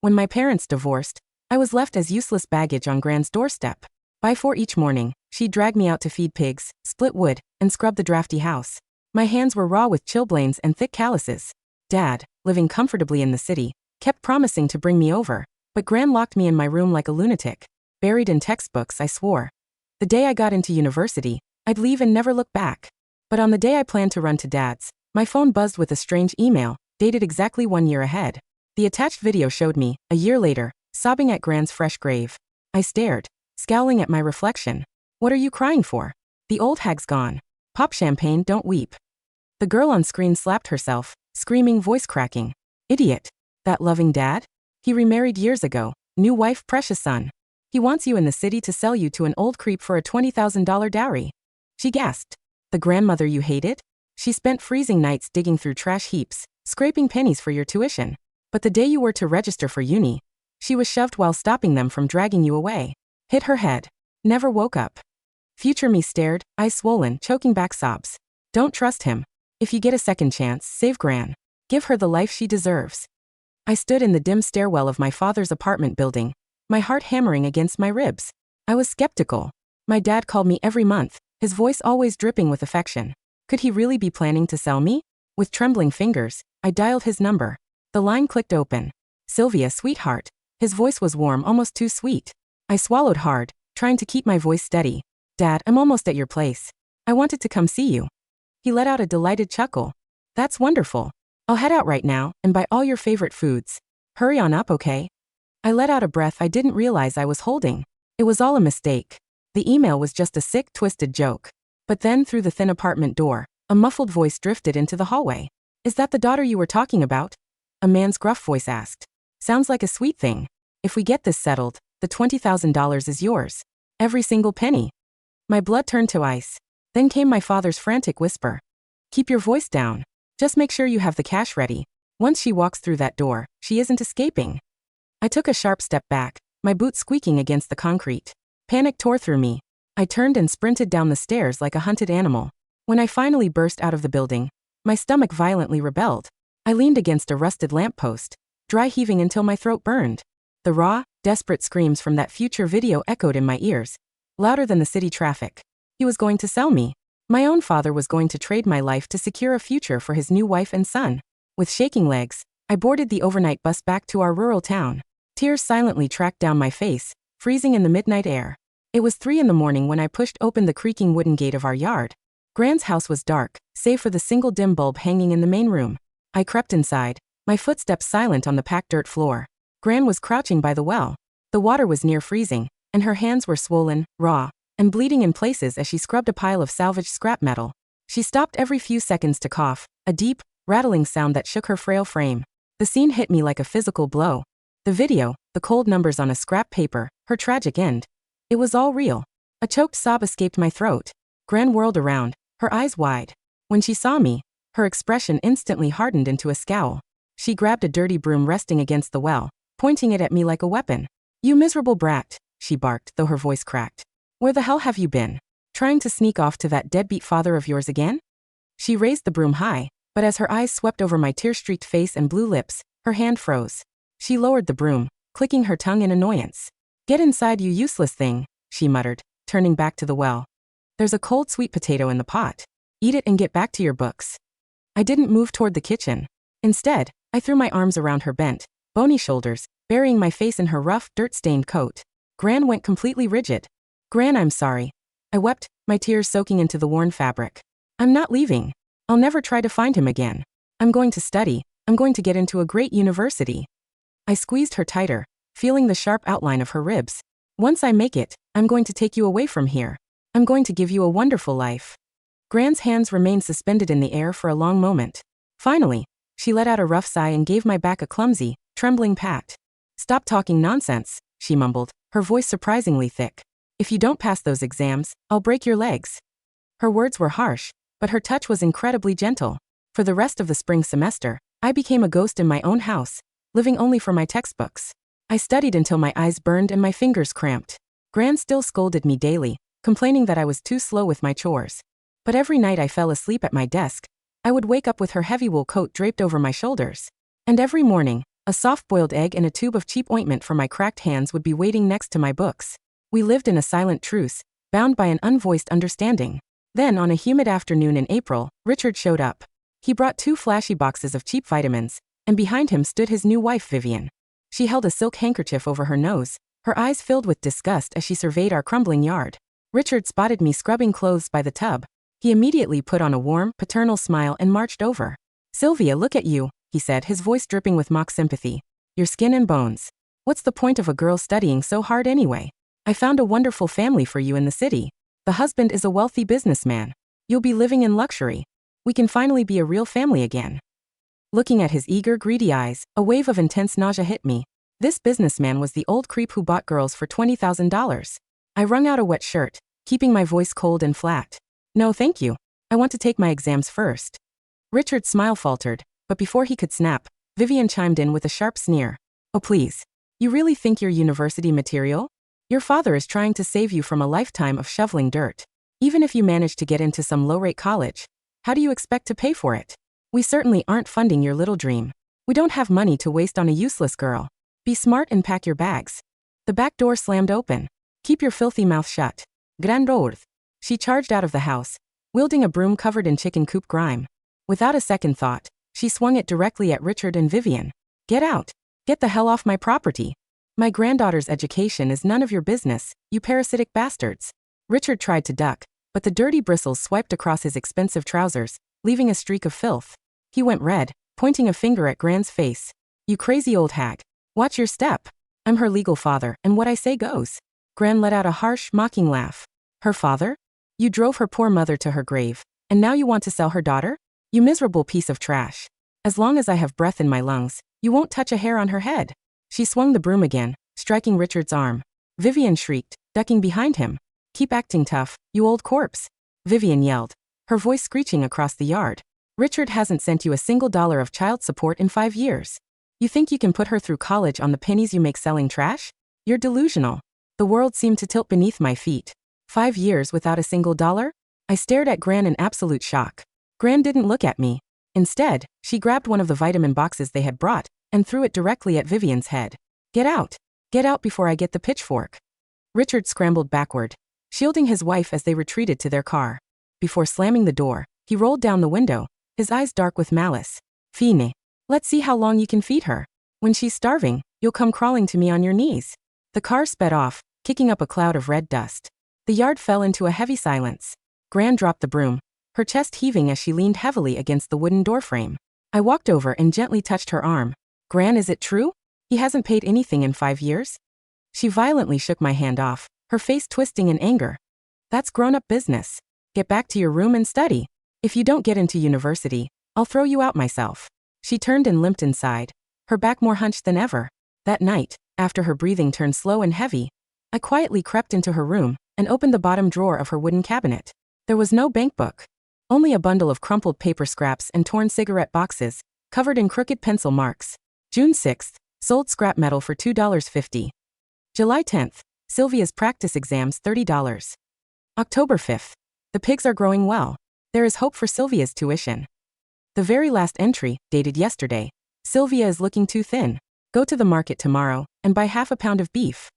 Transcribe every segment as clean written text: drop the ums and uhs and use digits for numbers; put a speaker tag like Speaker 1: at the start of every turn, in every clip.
Speaker 1: When my parents divorced, I was left as useless baggage on Gran's doorstep. By 4 each morning, she'd drag me out to feed pigs, split wood, and scrub the drafty house. My hands were raw with chilblains and thick calluses. Dad, living comfortably in the city, kept promising to bring me over, but Gran locked me in my room like a lunatic. Buried in textbooks, I swore. The day I got into university, I'd leave and never look back. But on the day I planned to run to Dad's, my phone buzzed with a strange email, dated exactly 1 year ahead. The attached video showed me, a year later, sobbing at Gran's fresh grave. I stared, scowling at my reflection. What are you crying for? The old hag's gone. Pop champagne, don't weep. The girl on screen slapped herself, screaming, voice cracking. Idiot. That loving dad? He remarried years ago, new wife, precious son. He wants you in the city to sell you to an old creep for a $20,000 dowry. She gasped. The grandmother you hated? She spent freezing nights digging through trash heaps, scraping pennies for your tuition. But the day you were to register for uni, she was shoved while stopping them from dragging you away. Hit her head. Never woke up. Future me stared, eyes swollen, choking back sobs. Don't trust him. If you get a second chance, save Gran. Give her the life she deserves. I stood in the dim stairwell of my father's apartment building, my heart hammering against my ribs. I was skeptical. My dad called me every month, his voice always dripping with affection. Could he really be planning to sell me? With trembling fingers, I dialed his number. The line clicked open. Sylvia, sweetheart. His voice was warm, almost too sweet. I swallowed hard, trying to keep my voice steady. Dad, I'm almost at your place. I wanted to come see you. He let out a delighted chuckle. That's wonderful. I'll head out right now and buy all your favorite foods. Hurry on up, okay? I let out a breath I didn't realize I was holding. It was all a mistake. The email was just a sick, twisted joke. But then through the thin apartment door, a muffled voice drifted into the hallway. Is that the daughter you were talking about? A man's gruff voice asked. Sounds like a sweet thing. If we get this settled, the $20,000 is yours. Every single penny. My blood turned to ice. Then came my father's frantic whisper. Keep your voice down. Just make sure you have the cash ready. Once she walks through that door, she isn't escaping. I took a sharp step back, my boots squeaking against the concrete. Panic tore through me. I turned and sprinted down the stairs like a hunted animal. When I finally burst out of the building, my stomach violently rebelled. I leaned against a rusted lamppost, dry heaving until my throat burned. The raw, desperate screams from that future video echoed in my ears, louder than the city traffic. He was going to sell me. My own father was going to trade my life to secure a future for his new wife and son. With shaking legs, I boarded the overnight bus back to our rural town. Tears silently tracked down my face, freezing in the midnight air. It was 3 a.m. when I pushed open the creaking wooden gate of our yard. Gran's house was dark, save for the single dim bulb hanging in the main room. I crept inside, my footsteps silent on the packed dirt floor. Gran was crouching by the well. The water was near freezing, and her hands were swollen, raw, and bleeding in places as she scrubbed a pile of salvaged scrap metal. She stopped every few seconds to cough, a deep, rattling sound that shook her frail frame. The scene hit me like a physical blow. The video, the cold numbers on a scrap paper, her tragic end. It was all real. A choked sob escaped my throat. Gran whirled around, her eyes wide. When she saw me, her expression instantly hardened into a scowl. She grabbed a dirty broom resting against the well, pointing it at me like a weapon. You miserable brat, she barked, though her voice cracked. Where the hell have you been? Trying to sneak off to that deadbeat father of yours again? She raised the broom high, but as her eyes swept over my tear-streaked face and blue lips, her hand froze. She lowered the broom, clicking her tongue in annoyance. Get inside, you useless thing, she muttered, turning back to the well. There's a cold sweet potato in the pot. Eat it and get back to your books. I didn't move toward the kitchen. Instead, I threw my arms around her bent, bony shoulders, burying my face in her rough, dirt-stained coat. Gran went completely rigid. Gran, I'm sorry. I wept, my tears soaking into the worn fabric. I'm not leaving. I'll never try to find him again. I'm going to study. I'm going to get into a great university. I squeezed her tighter, feeling the sharp outline of her ribs. Once I make it, I'm going to take you away from here. I'm going to give you a wonderful life. Gran's hands remained suspended in the air for a long moment. Finally, she let out a rough sigh and gave my back a clumsy, trembling pat. Stop talking nonsense, she mumbled, her voice surprisingly thick. If you don't pass those exams, I'll break your legs. Her words were harsh, but her touch was incredibly gentle. For the rest of the spring semester, I became a ghost in my own house, living only for my textbooks. I studied until my eyes burned and my fingers cramped. Gran still scolded me daily, complaining that I was too slow with my chores. But every night I fell asleep at my desk, I would wake up with her heavy wool coat draped over my shoulders. And every morning, A soft-boiled egg and a tube of cheap ointment for my cracked hands would be waiting next to my books. We lived in a silent truce, bound by an unvoiced understanding. Then, on a humid afternoon in April, Richard showed up. He brought 2 flashy boxes of cheap vitamins, and behind him stood his new wife, Vivian. She held a silk handkerchief over her nose, her eyes filled with disgust as she surveyed our crumbling yard. Richard spotted me scrubbing clothes by the tub. He immediately put on a warm, paternal smile and marched over. "Sylvia, look at you," he said, his voice dripping with mock sympathy. "Your skin and bones. What's the point of a girl studying so hard anyway? I found a wonderful family for you in the city. The husband is a wealthy businessman. You'll be living in luxury. We can finally be a real family again." Looking at his eager, greedy eyes, a wave of intense nausea hit me. This businessman was the old creep who bought girls for $20,000. I wrung out a wet shirt, keeping my voice cold and flat. "No, thank you. I want to take my exams first." Richard's smile faltered, but before he could snap, Vivian chimed in with a sharp sneer. "Oh please. You really think you're university material? Your father is trying to save you from a lifetime of shoveling dirt. Even if you manage to get into some low-rate college, how do you expect to pay for it? We certainly aren't funding your little dream. We don't have money to waste on a useless girl. Be smart and pack your bags." The back door slammed open. "Keep your filthy mouth shut. Gran. She charged out of the house, wielding a broom covered in chicken coop grime. Without a second thought, she swung it directly at Richard and Vivian. "Get out. Get the hell off my property. My granddaughter's education is none of your business, you parasitic bastards." Richard tried to duck, but the dirty bristles swiped across his expensive trousers, leaving a streak of filth. He went red, pointing a finger at Gran's face. "You crazy old hag. Watch your step. I'm her legal father, and what I say goes." Gran let out a harsh, mocking laugh. "Her father? You drove her poor mother to her grave, and now you want to sell her daughter? You miserable piece of trash. As long as I have breath in my lungs, you won't touch a hair on her head." She swung the broom again, striking Richard's arm. Vivian shrieked, ducking behind him. "Keep acting tough, you old corpse," Vivian yelled, her voice screeching across the yard. "Richard hasn't sent you a single dollar of child support in 5 years. You think you can put her through college on the pennies you make selling trash? You're delusional." The world seemed to tilt beneath my feet. 5 years without a single dollar? I stared at Gran in absolute shock. Gran didn't look at me. Instead, she grabbed one of the vitamin boxes they had brought and threw it directly at Vivian's head. "Get out! Get out before I get the pitchfork." Richard scrambled backward, shielding his wife as they retreated to their car. Before slamming the door, he rolled down the window, his eyes dark with malice. "Fine. Let's see how long you can feed her. When she's starving, you'll come crawling to me on your knees." The car sped off, kicking up a cloud of red dust. The yard fell into a heavy silence. Gran dropped the broom, her chest heaving as she leaned heavily against the wooden doorframe. I walked over and gently touched her arm. "Gran, is it true? He hasn't paid anything in 5 years?" She violently shook my hand off, her face twisting in anger. "That's grown-up business. Get back to your room and study. If you don't get into university, I'll throw you out myself." She turned and limped inside, her back more hunched than ever. That night, after her breathing turned slow and heavy, I quietly crept into her room and opened the bottom drawer of her wooden cabinet. There was no bankbook. Only a bundle of crumpled paper scraps and torn cigarette boxes, covered in crooked pencil marks. June 6th, sold scrap metal for $2.50. July 10th, Sylvia's practice exams $30. October 5th, the pigs are growing well. There is hope for Sylvia's tuition. The very last entry, dated yesterday. Sylvia is looking too thin. Go to the market tomorrow and buy half a pound of beef.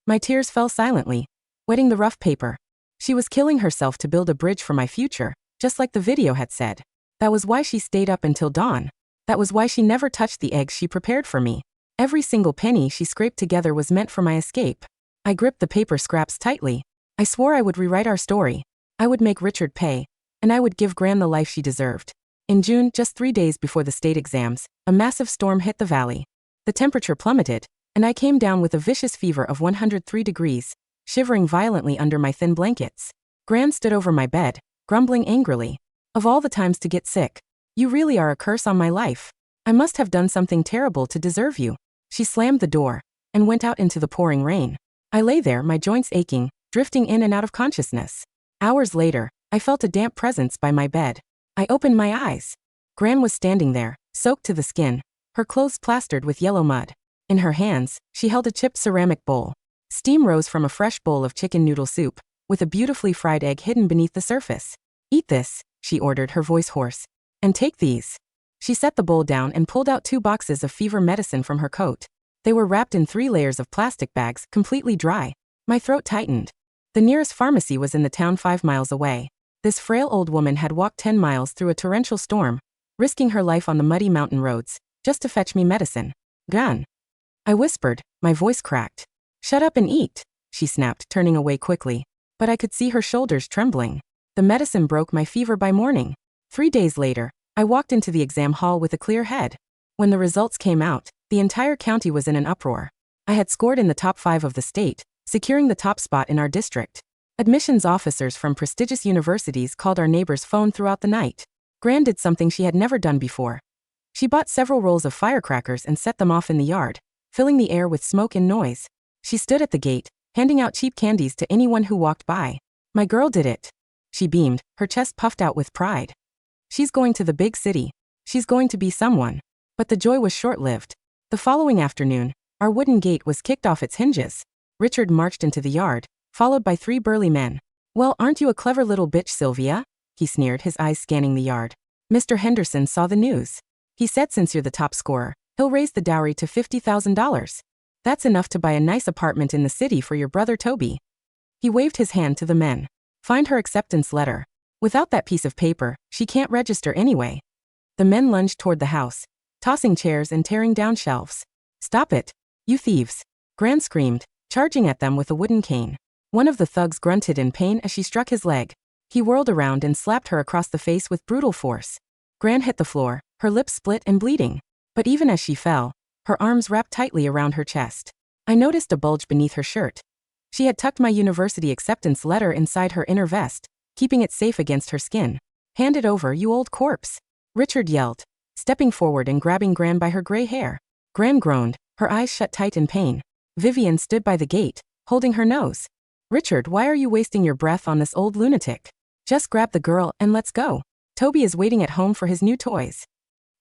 Speaker 1: My tears fell silently, wetting the rough paper. She was killing herself to build a bridge for my future, just like the video had said. That was why she stayed up until dawn. That was why she never touched the eggs she prepared for me. Every single penny she scraped together was meant for my escape. I gripped the paper scraps tightly. I swore I would rewrite our story. I would make Richard pay, and I would give Gran the life she deserved. In June, just 3 days before the state exams, a massive storm hit the valley. The temperature plummeted, and I came down with a vicious fever of 103 degrees, shivering violently under my thin blankets. Gran stood over my bed, grumbling angrily. "Of all the times to get sick, you really are a curse on my life. I must have done something terrible to deserve you." She slammed the door and went out into the pouring rain. I lay there, my joints aching, drifting in and out of consciousness. Hours later, I felt a damp presence by my bed. I opened my eyes. Gran was standing there, soaked to the skin, her clothes plastered with yellow mud. In her hands, she held a chipped ceramic bowl. Steam rose from a fresh bowl of chicken noodle soup, with a beautifully fried egg hidden beneath the surface. "Eat this," she ordered, her voice hoarse. "And take these." She set the bowl down and pulled out 2 boxes of fever medicine from her coat. They were wrapped in 3 layers of plastic bags, completely dry. My throat tightened. The nearest pharmacy was in the town 5 miles away. This frail old woman had walked 10 miles through a torrential storm, risking her life on the muddy mountain roads, just to fetch me medicine. Gran. I whispered, my voice cracked. Shut up and eat, she snapped, turning away quickly. But I could see her shoulders trembling. The medicine broke my fever by morning. 3 days later, I walked into the exam hall with a clear head. When the results came out, the entire county was in an uproar. I had scored in the top 5 of the state, securing the top spot in our district. Admissions officers from prestigious universities called our neighbor's phone throughout the night. Gran did something she had never done before. She bought several rolls of firecrackers and set them off in the yard, filling the air with smoke and noise. She stood at the gate, handing out cheap candies to anyone who walked by. My girl did it. She beamed, her chest puffed out with pride. She's going to the big city. She's going to be someone. But the joy was short-lived. The following afternoon, our wooden gate was kicked off its hinges. Richard marched into the yard, followed by 3 burly men. Well, aren't you a clever little bitch, Sylvia? He sneered, his eyes scanning the yard. Mr. Henderson saw the news. He said since you're the top scorer, he'll raise the dowry to $50,000. That's enough to buy a nice apartment in the city for your brother Toby. He waved his hand to the men. Find her acceptance letter. Without that piece of paper, she can't register anyway. The men lunged toward the house, tossing chairs and tearing down shelves. Stop it, you thieves! Gran screamed, charging at them with a wooden cane. One of the thugs grunted in pain as she struck his leg. He whirled around and slapped her across the face with brutal force. Gran hit the floor, her lips split and bleeding. But even as she fell, her arms wrapped tightly around her chest. I noticed a bulge beneath her shirt. She had tucked my university acceptance letter inside her inner vest, keeping it safe against her skin. Hand it over, you old corpse! Richard yelled, stepping forward and grabbing Gran by her gray hair. Gran groaned, her eyes shut tight in pain. Vivian stood by the gate, holding her nose. Richard, why are you wasting your breath on this old lunatic? Just grab the girl and let's go. Toby is waiting at home for his new toys.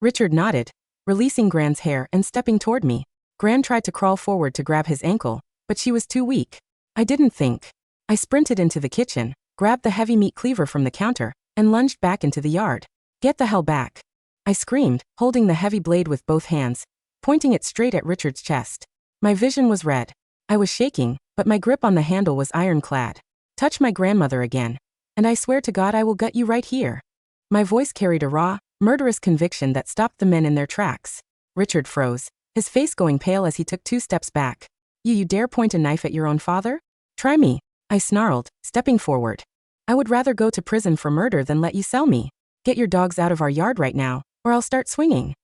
Speaker 1: Richard nodded, releasing Gran's hair and stepping toward me. Gran tried to crawl forward to grab his ankle, but she was too weak. I didn't think. I sprinted into the kitchen, grabbed the heavy meat cleaver from the counter, and lunged back into the yard. Get the hell back! I screamed, holding the heavy blade with both hands, pointing it straight at Richard's chest. My vision was red. I was shaking, but my grip on the handle was ironclad. Touch my grandmother again, and I swear to God I will gut you right here. My voice carried a raw, murderous conviction that stopped the men in their tracks. Richard froze, his face going pale as he took 2 steps back. You dare point a knife at your own father? Try me, I snarled, stepping forward. I would rather go to prison for murder than let you sell me. Get your dogs out of our yard right now, or I'll start swinging.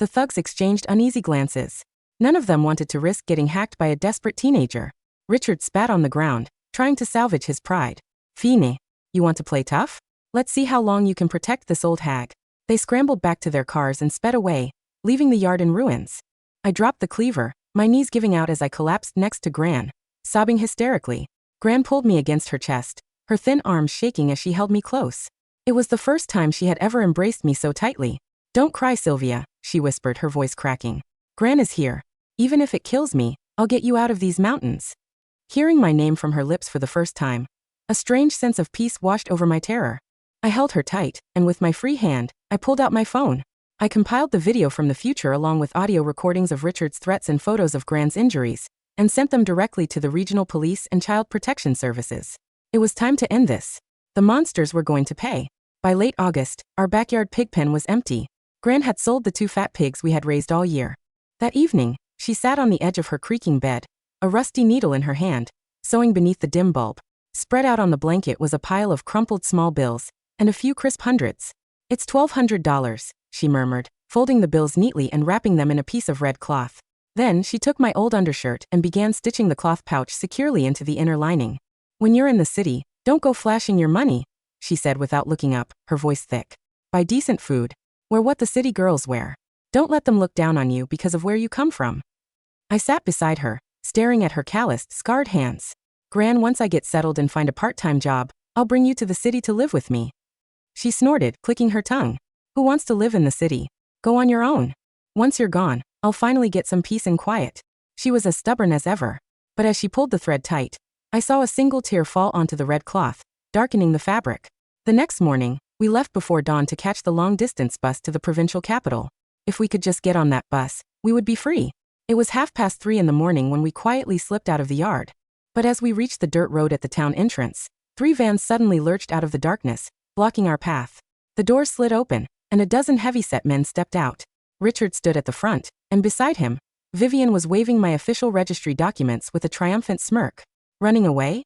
Speaker 1: The thugs exchanged uneasy glances. None of them wanted to risk getting hacked by a desperate teenager. Richard spat on the ground, trying to salvage his pride. Fine. You want to play tough? Let's see how long you can protect this old hag. They scrambled back to their cars and sped away, leaving the yard in ruins. I dropped the cleaver, my knees giving out as I collapsed next to Gran, sobbing hysterically. Gran pulled me against her chest, her thin arms shaking as she held me close. It was the first time she had ever embraced me so tightly. Don't cry, Sylvia, she whispered, her voice cracking. Gran is here. Even if it kills me, I'll get you out of these mountains. Hearing my name from her lips for the first time, a strange sense of peace washed over my terror. I held her tight, and with my free hand, I pulled out my phone. I compiled the video from the future along with audio recordings of Richard's threats and photos of Gran's injuries, and sent them directly to the regional police and child protection services. It was time to end this. The monsters were going to pay. By late August, our backyard pig pen was empty. Gran had sold the 2 fat pigs we had raised all year. That evening, she sat on the edge of her creaking bed, a rusty needle in her hand, sewing beneath the dim bulb. Spread out on the blanket was a pile of crumpled small bills, and a few crisp hundreds. It's $1,200, she murmured, folding the bills neatly and wrapping them in a piece of red cloth. Then she took my old undershirt and began stitching the cloth pouch securely into the inner lining. When you're in the city, don't go flashing your money, she said without looking up, her voice thick. Buy decent food. Wear what the city girls wear. Don't let them look down on you because of where you come from. I sat beside her, staring at her calloused, scarred hands. Gran, once I get settled and find a part-time job, I'll bring you to the city to live with me. She snorted, clicking her tongue. Who wants to live in the city? Go on your own. Once you're gone, I'll finally get some peace and quiet. She was as stubborn as ever. But as she pulled the thread tight, I saw a single tear fall onto the red cloth, darkening the fabric. The next morning, We left before dawn to catch the long-distance bus to the provincial capital. If we could just get on that bus, we would be free. It was 3:30 in the morning when we quietly slipped out of the yard. But as we reached the dirt road at the town entrance, 3 vans suddenly lurched out of the darkness, blocking our path. The doors slid open, and a dozen heavy-set men stepped out. Richard stood at the front, and beside him, Vivian was waving my official registry documents with a triumphant smirk. Running away?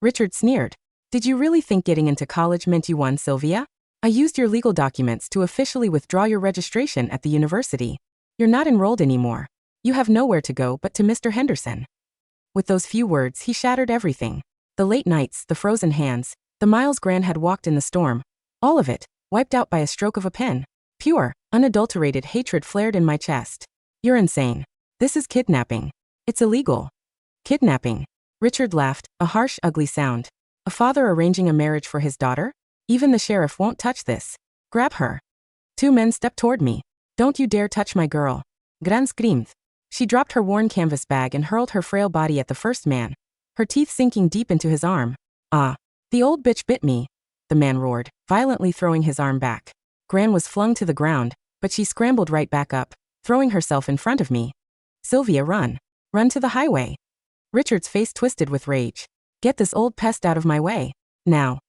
Speaker 1: Richard sneered. Did you really think getting into college meant you won, Sylvia? I used your legal documents to officially withdraw your registration at the university. You're not enrolled anymore. You have nowhere to go but to Mr. Henderson. With those few words, he shattered everything. The late nights, the frozen hands, the miles Gran had walked in the storm, all of it, wiped out by a stroke of a pen. Pure, unadulterated hatred flared in my chest. You're insane. This is kidnapping. It's illegal. Kidnapping. Richard laughed, a harsh, ugly sound. A father arranging a marriage for his daughter? Even the sheriff won't touch this. Grab her. 2 men stepped toward me. Don't you dare touch my girl. Gran screamed. She dropped her worn canvas bag and hurled her frail body at the first man, her teeth sinking deep into his arm. Ah, the old bitch bit me, the man roared, violently throwing his arm back. Gran was flung to the ground, but she scrambled right back up, throwing herself in front of me. Sylvia, run. Run to the highway. Richard's face twisted with rage. Get this old pest out of my way. Now.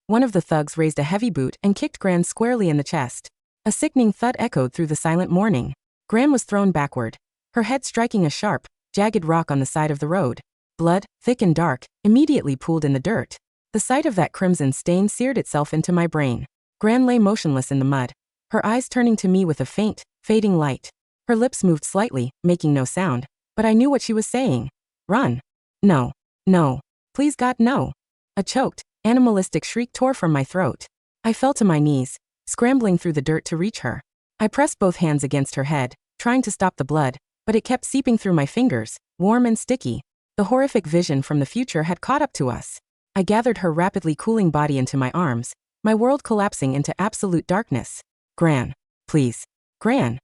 Speaker 1: One of the thugs raised a heavy boot and kicked Gran squarely in the chest. A sickening thud echoed through the silent morning. Gran was thrown backward, her head striking a sharp, jagged rock on the side of the road. Blood, thick and dark, immediately pooled in the dirt. The sight of that crimson stain seared itself into my brain. Gran lay motionless in the mud, her eyes turning to me with a faint, fading light. Her lips moved slightly, making no sound, but I knew what she was saying. Run. No. No. Please God, no. A choked, animalistic shriek tore from my throat. I fell to my knees, scrambling through the dirt to reach her. I pressed both hands against her head, trying to stop the blood, but it kept seeping through my fingers, warm and sticky. The horrific vision from the future had caught up to us. I gathered her rapidly cooling body into my arms, my world collapsing into absolute darkness. Gran. Please. Gran.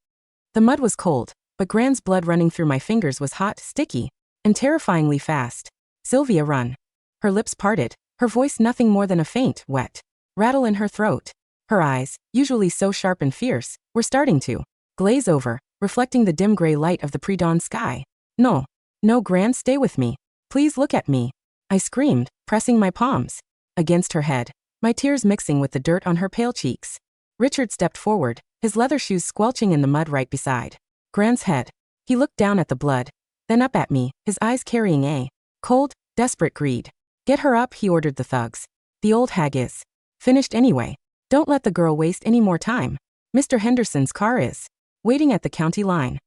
Speaker 1: The mud was cold, but Gran's blood running through my fingers was hot, sticky, and terrifyingly fast. Sylvia, run. Her lips parted, her voice nothing more than a faint, wet rattle in her throat. Her eyes, usually so sharp and fierce, were starting to glaze over, reflecting the dim gray light of the pre-dawn sky. No. No, Gran, stay with me. Please look at me. I screamed, pressing my palms against her head, my tears mixing with the dirt on her pale cheeks. Richard stepped forward, his leather shoes squelching in the mud right beside Gran's head. He looked down at the blood, then up at me, his eyes carrying a cold, desperate greed. Get her up, he ordered the thugs. The old hag is finished anyway. Don't let the girl waste any more time. Mr. Henderson's car is waiting at the county line.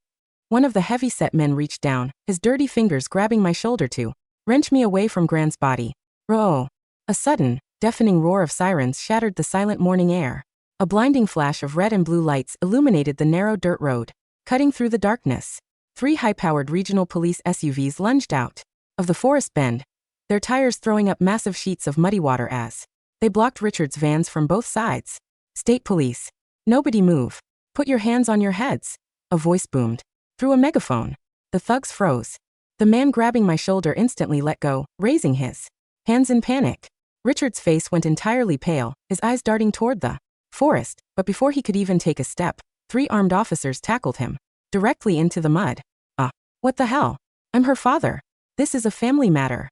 Speaker 1: One of the heavy-set men reached down, his dirty fingers grabbing my shoulder to wrench me away from Gran's body. Row. A sudden, deafening roar of sirens shattered the silent morning air. A blinding flash of red and blue lights illuminated the narrow dirt road, cutting through the darkness. 3 high-powered regional police SUVs lunged out of the forest bend, their tires throwing up massive sheets of muddy water as they blocked Richard's vans from both sides. State police. Nobody move. Put your hands on your heads. A voice boomed through a megaphone. The thugs froze. The man grabbing my shoulder instantly let go, raising his hands in panic. Richard's face went entirely pale, his eyes darting toward the forest, but before he could even take a step, 3 armed officers tackled him directly into the mud. What the hell? I'm her father. This is a family matter.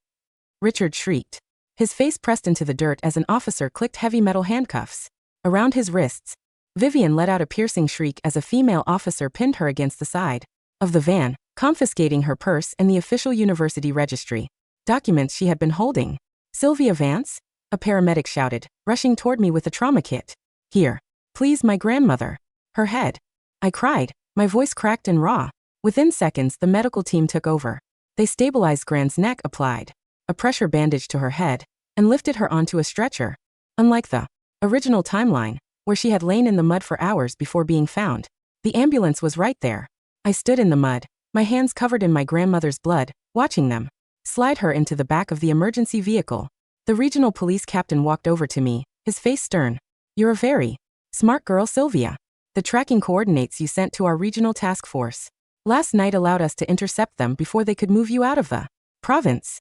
Speaker 1: Richard shrieked. His face pressed into the dirt as an officer clicked heavy metal handcuffs around his wrists. Vivian let out a piercing shriek as a female officer pinned her against the side of the van, confiscating her purse and the official university registry documents she had been holding. Sylvia Vance? A paramedic shouted, rushing toward me with a trauma kit. Here. Please, my grandmother. Her head. I cried, my voice cracked and raw. Within seconds, the medical team took over. They stabilized Gran's neck, applied a pressure bandage to her head, and lifted her onto a stretcher. Unlike the original timeline, where she had lain in the mud for hours before being found, the ambulance was right there. I stood in the mud, my hands covered in my grandmother's blood, watching them slide her into the back of the emergency vehicle. The regional police captain walked over to me, his face stern. You're a very smart girl, Sylvia. The tracking coordinates you sent to our regional task force last night allowed us to intercept them before they could move you out of the province.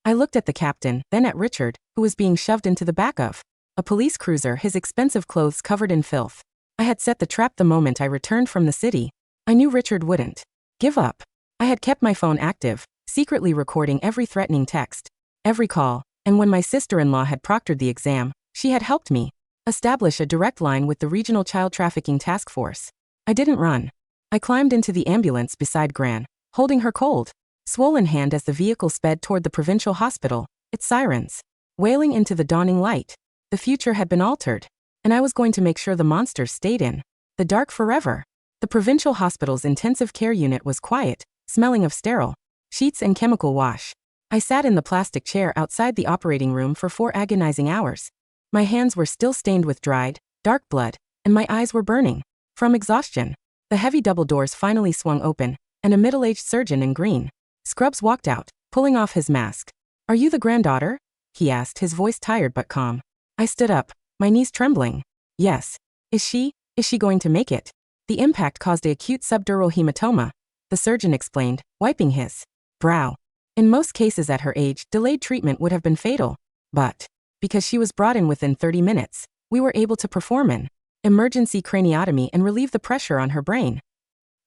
Speaker 1: I looked at the captain, then at Richard, who was being shoved into the back of a police cruiser, his expensive clothes covered in filth. I had set the trap the moment I returned from the city. I knew Richard wouldn't give up. I had kept my phone active, secretly recording every threatening text, every call, and when my sister-in-law had proctored the exam, she had helped me establish a direct line with the Regional Child Trafficking Task Force. I didn't run. I climbed into the ambulance beside Gran, holding her cold, swollen hand as the vehicle sped toward the provincial hospital, its sirens wailing into the dawning light. The future had been altered, and I was going to make sure the monsters stayed in the dark forever. The provincial hospital's intensive care unit was quiet, smelling of sterile sheets and chemical wash. I sat in the plastic chair outside the operating room for 4 agonizing hours. My hands were still stained with dried, dark blood, and my eyes were burning from exhaustion. The heavy double doors finally swung open, and a middle-aged surgeon in green scrubs walked out, pulling off his mask. "Are you the granddaughter?" he asked, his voice tired but calm. I stood up, my knees trembling. "Yes. Is she going to make it?" "The impact caused an acute subdural hematoma," the surgeon explained, wiping his brow. "In most cases at her age, delayed treatment would have been fatal. But because she was brought in within 30 minutes, we were able to perform an emergency craniotomy and relieve the pressure on her brain."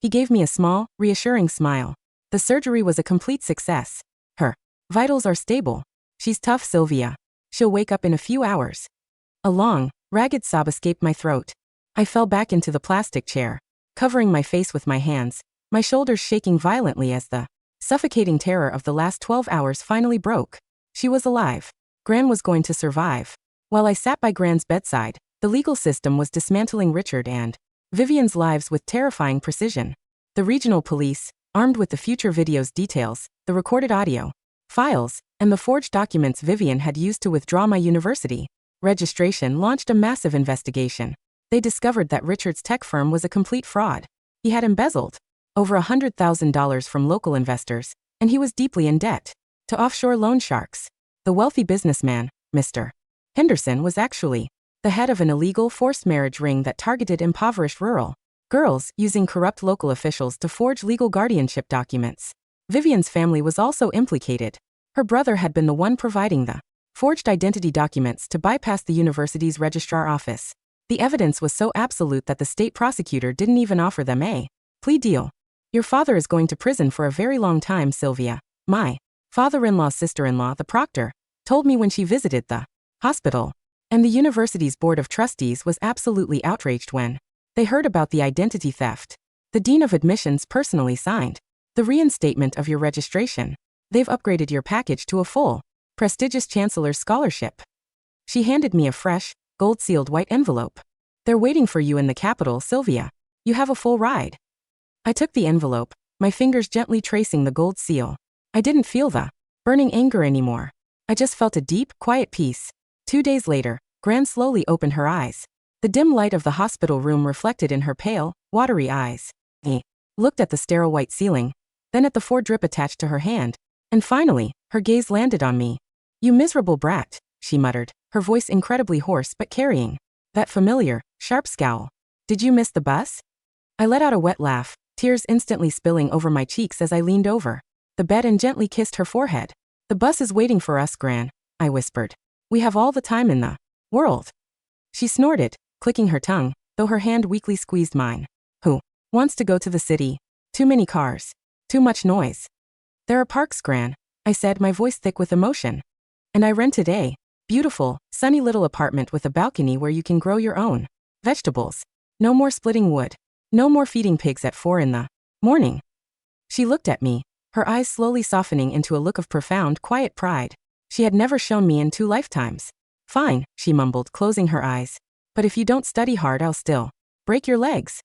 Speaker 1: He gave me a small, reassuring smile. "The surgery was a complete success. Her vitals are stable. She's tough, Sylvia. She'll wake up in a few hours." A long, ragged sob escaped my throat. I fell back into the plastic chair, covering my face with my hands, my shoulders shaking violently as the suffocating terror of the last 12 hours finally broke. She was alive. Gran was going to survive. While I sat by Gran's bedside, the legal system was dismantling Richard and Vivian's lives with terrifying precision. The regional police, armed with the future video's details, the recorded audio files, and the forged documents Vivian had used to withdraw my university registration, launched a massive investigation. They discovered that Richard's tech firm was a complete fraud. He had embezzled over $100,000 from local investors, and he was deeply in debt to offshore loan sharks. The wealthy businessman, Mr. Henderson, was actually the head of an illegal forced marriage ring that targeted impoverished rural girls, using corrupt local officials to forge legal guardianship documents. Vivian's family was also implicated. Her brother had been the one providing the forged identity documents to bypass the university's registrar office. The evidence was so absolute that the state prosecutor didn't even offer them a plea deal. "Your father is going to prison for a very long time, Sylvia," my father-in-law's sister-in-law, the proctor, told me when she visited the hospital. And the university's board of trustees was absolutely outraged when they heard about the identity theft. "The dean of admissions personally signed the reinstatement of your registration. They've upgraded your package to a full, prestigious chancellor's scholarship." She handed me a fresh, gold-sealed white envelope. "They're waiting for you in the capital, Sylvia. You have a full ride." I took the envelope, my fingers gently tracing the gold seal. I didn't feel the burning anger anymore. I just felt a deep, quiet peace. 2 days later, Gran slowly opened her eyes. The dim light of the hospital room reflected in her pale, watery eyes. He looked at the sterile white ceiling, then at the 4 drip attached to her hand, and finally, her gaze landed on me. "You miserable brat," she muttered, her voice incredibly hoarse but carrying that familiar, sharp scowl. "Did you miss the bus?" I let out a wet laugh, tears instantly spilling over my cheeks as I leaned over the bed and gently kissed her forehead. "The bus is waiting for us, Gran," I whispered. "We have all the time in the world." She snorted, clicking her tongue, though her hand weakly squeezed mine. "Who wants to go to the city? Too many cars. Too much noise." "There are parks, Gran," I said, my voice thick with emotion. "And I rented a beautiful, sunny little apartment with a balcony where you can grow your own vegetables. No more splitting wood. No more feeding pigs at 4 in the morning." She looked at me, her eyes slowly softening into a look of profound, quiet pride she had never shown me in 2 lifetimes. "Fine," she mumbled, closing her eyes. "But if you don't study hard, I'll still break your legs."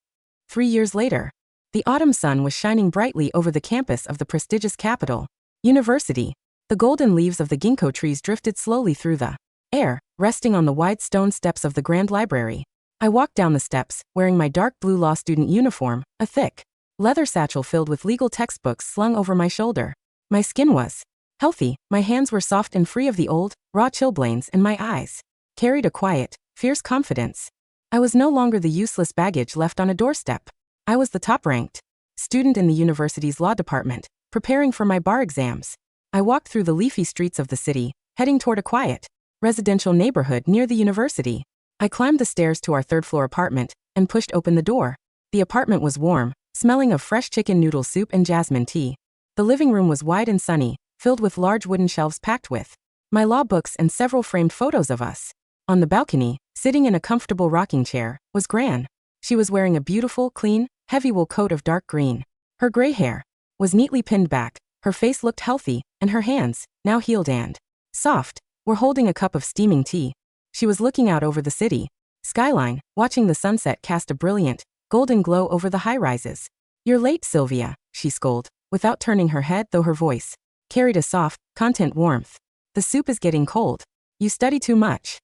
Speaker 1: 3 years later, the autumn sun was shining brightly over the campus of the prestigious capital university. The golden leaves of the ginkgo trees drifted slowly through the air, resting on the wide stone steps of the Grand Library. I walked down the steps, wearing my dark blue law student uniform, a thick leather satchel filled with legal textbooks slung over my shoulder. My skin was healthy, my hands were soft and free of the old, raw chilblains, and my eyes carried a quiet, fierce confidence. I was no longer the useless baggage left on a doorstep. I was the top-ranked student in the university's law department, preparing for my bar exams. I walked through the leafy streets of the city, heading toward a quiet, residential neighborhood near the university. I climbed the stairs to our third-floor apartment and pushed open the door. The apartment was warm, smelling of fresh chicken noodle soup and jasmine tea. The living room was wide and sunny, filled with large wooden shelves packed with my law books and several framed photos of us. On the balcony, sitting in a comfortable rocking chair, was Gran. She was wearing a beautiful, clean, heavy wool coat of dark green. Her gray hair was neatly pinned back, her face looked healthy, and her hands, now healed and soft, were holding a cup of steaming tea. She was looking out over the city skyline, watching the sunset cast a brilliant, golden glow over the high-rises. "You're late, Sylvia," she scolded, without turning her head, though her voice carried a soft, content warmth. "The soup is getting cold. You study too much."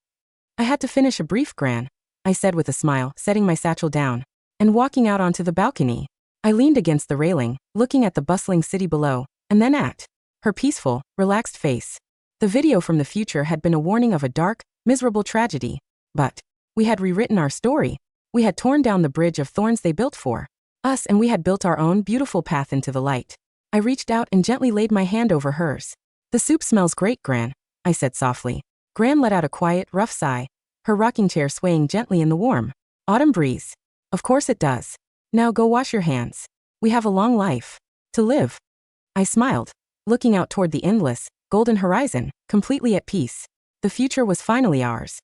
Speaker 1: "I had to finish a brief, Gran," I said with a smile, setting my satchel down and walking out onto the balcony. I leaned against the railing, looking at the bustling city below, and then at her peaceful, relaxed face. The video from the future had been a warning of a dark, miserable tragedy. But we had rewritten our story. We had torn down the bridge of thorns they built for us, and we had built our own beautiful path into the light. I reached out and gently laid my hand over hers. "The soup smells great, Gran," I said softly. Gran let out a quiet, rough sigh, her rocking chair swaying gently in the warm autumn breeze. "Of course it does. Now go wash your hands. We have a long life to live." I smiled, looking out toward the endless, golden horizon, completely at peace. The future was finally ours.